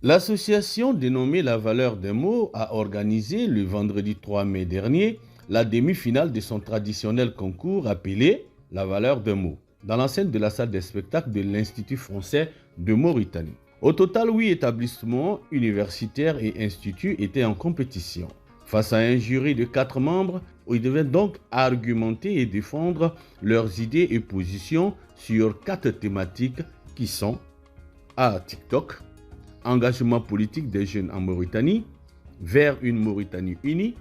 L'association dénommée La Valeur des mots a organisé le vendredi 3 mai dernier la demi-finale de son traditionnel concours appelé La Valeur des mots, dans l'enceinte de la salle des spectacles de l'Institut français de Mauritanie. Au total, 8 établissements universitaires et instituts étaient en compétition. Face à un jury de 4 membres, ils devaient donc argumenter et défendre leurs idées et positions sur 4 thématiques qui sont A. TikTok, engagement politique des jeunes en Mauritanie, vers une Mauritanie unie,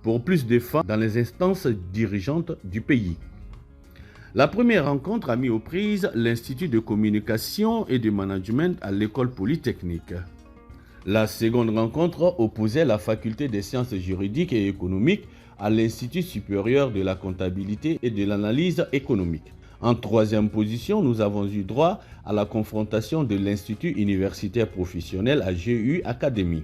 pour plus de femmes dans les instances dirigeantes du pays. La première rencontre a mis aux prises l'Institut de communication et de management à l'École polytechnique. La seconde rencontre opposait la faculté des sciences juridiques et économiques à l'Institut supérieur de la comptabilité et de l'analyse économique. En troisième position, nous avons eu droit à la confrontation de l'Institut universitaire professionnel à GU Academy.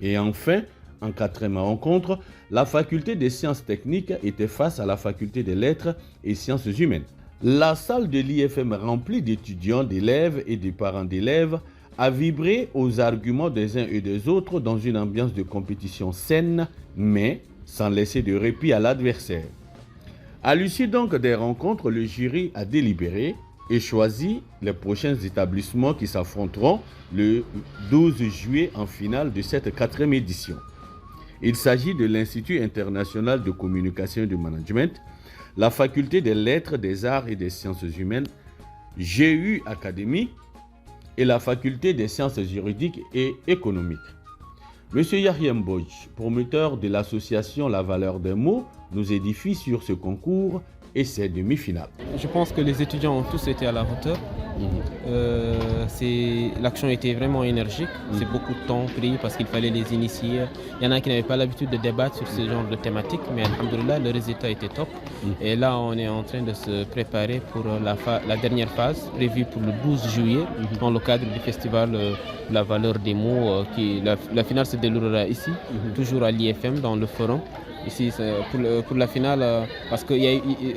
Et enfin, en quatrième rencontre, la faculté des sciences techniques était face à la faculté des lettres et sciences humaines. La salle de l'IFM remplie d'étudiants, d'élèves et de parents d'élèves a vibré aux arguments des uns et des autres dans une ambiance de compétition saine, mais sans laisser de répit à l'adversaire. À l'issue donc des rencontres, le jury a délibéré et choisi les prochains établissements qui s'affronteront le 12 juillet en finale de cette 4e édition. Il s'agit de l'Institut international de communication et de management, la faculté des lettres, des arts et des sciences humaines, GU Academy et la faculté des sciences juridiques et économiques. Monsieur Yahya Mbodj, promoteur de l'association La Valeur des mots, nous édifie sur ce concours et ses demi-finales. Je pense que les étudiants ont tous été à la hauteur. L'action était vraiment énergique. C'est beaucoup de temps pris parce qu'il fallait les initier. Il y en a qui n'avaient pas l'habitude de débattre sur ce genre de thématique, mais alhamdoulilah, le résultat était top. Et là, on est en train de se préparer pour la dernière phase, prévue pour le 12 juillet, dans le cadre du festival La Valeur des mots. La finale se déroulera ici, toujours à l'IFM, dans le forum. Ici, pour la finale, parce que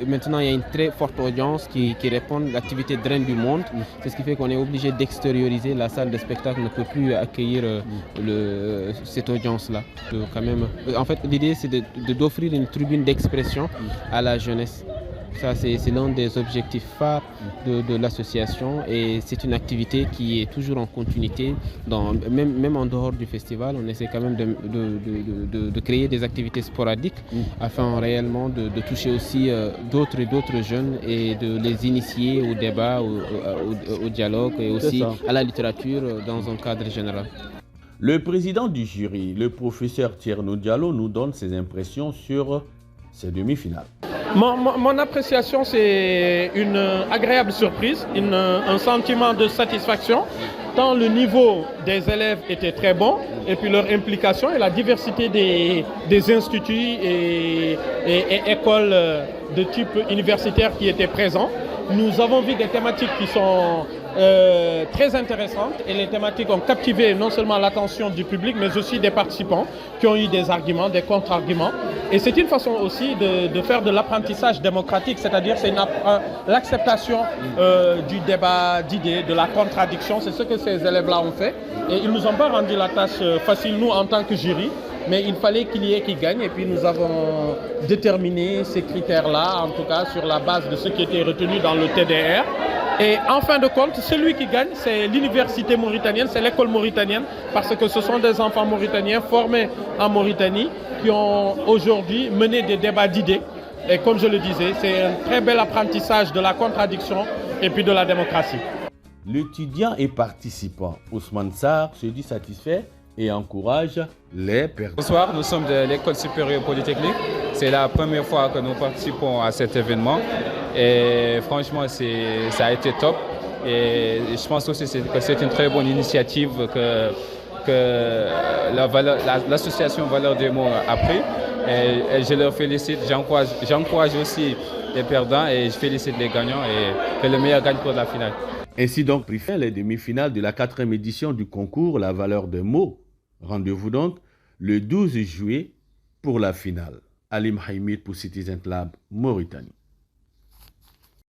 maintenant il y a une très forte audience qui répond à l'activité Drain du monde. C'est ce qui fait qu'on est obligé d'extérioriser. La salle de spectacle ne peut plus accueillir cette audience-là. En fait, l'idée c'est d'offrir une tribune d'expression à la jeunesse. Ça, c'est l'un des objectifs phares de l'association et c'est une activité qui est toujours en continuité. Même en dehors du festival, on essaie quand même de créer des activités sporadiques afin réellement de toucher aussi d'autres jeunes et de les initier au débat, au dialogue et aussi à la littérature dans un cadre général. Le président du jury, le professeur Thierno Diallo, nous donne ses impressions sur ces demi-finales. Mon appréciation, c'est une agréable surprise, un sentiment de satisfaction, tant le niveau des élèves était très bon, et puis leur implication et la diversité des instituts et écoles de type universitaire qui étaient présents. Nous avons vu des thématiques qui sont très intéressantes et les thématiques ont captivé non seulement l'attention du public mais aussi des participants qui ont eu des arguments, des contre-arguments. Et c'est une façon aussi de faire de l'apprentissage démocratique, c'est-à-dire c'est l'acceptation du débat d'idées, de la contradiction. C'est ce que ces élèves-là ont fait. Et ils ne nous ont pas rendu la tâche facile, nous, en tant que jury. Mais il fallait qu'il y ait qui gagne et puis nous avons déterminé ces critères-là, en tout cas sur la base de ce qui était retenu dans le TDR. Et en fin de compte, celui qui gagne, c'est l'université mauritanienne, c'est l'école mauritanienne, parce que ce sont des enfants mauritaniens formés en Mauritanie qui ont aujourd'hui mené des débats d'idées. Et comme je le disais, c'est un très bel apprentissage de la contradiction et puis de la démocratie. L'étudiant et participant Ousmane Sarr se dit satisfait et encourage les perdants. Bonsoir, nous sommes de l'École supérieure polytechnique. C'est la première fois que nous participons à cet événement et franchement, ça a été top. Et je pense aussi que c'est une très bonne initiative que l'association Valeur des mots a pris. Et je leur félicite, j'encourage aussi les perdants et je félicite les gagnants et que le meilleur gagne pour la finale. Ainsi donc pris fin les demi-finales de la 4e édition du concours La Valeur des mots. Rendez-vous donc le 12 juillet pour la finale. Alim Haïmid pour Citizen Lab, Mauritanie.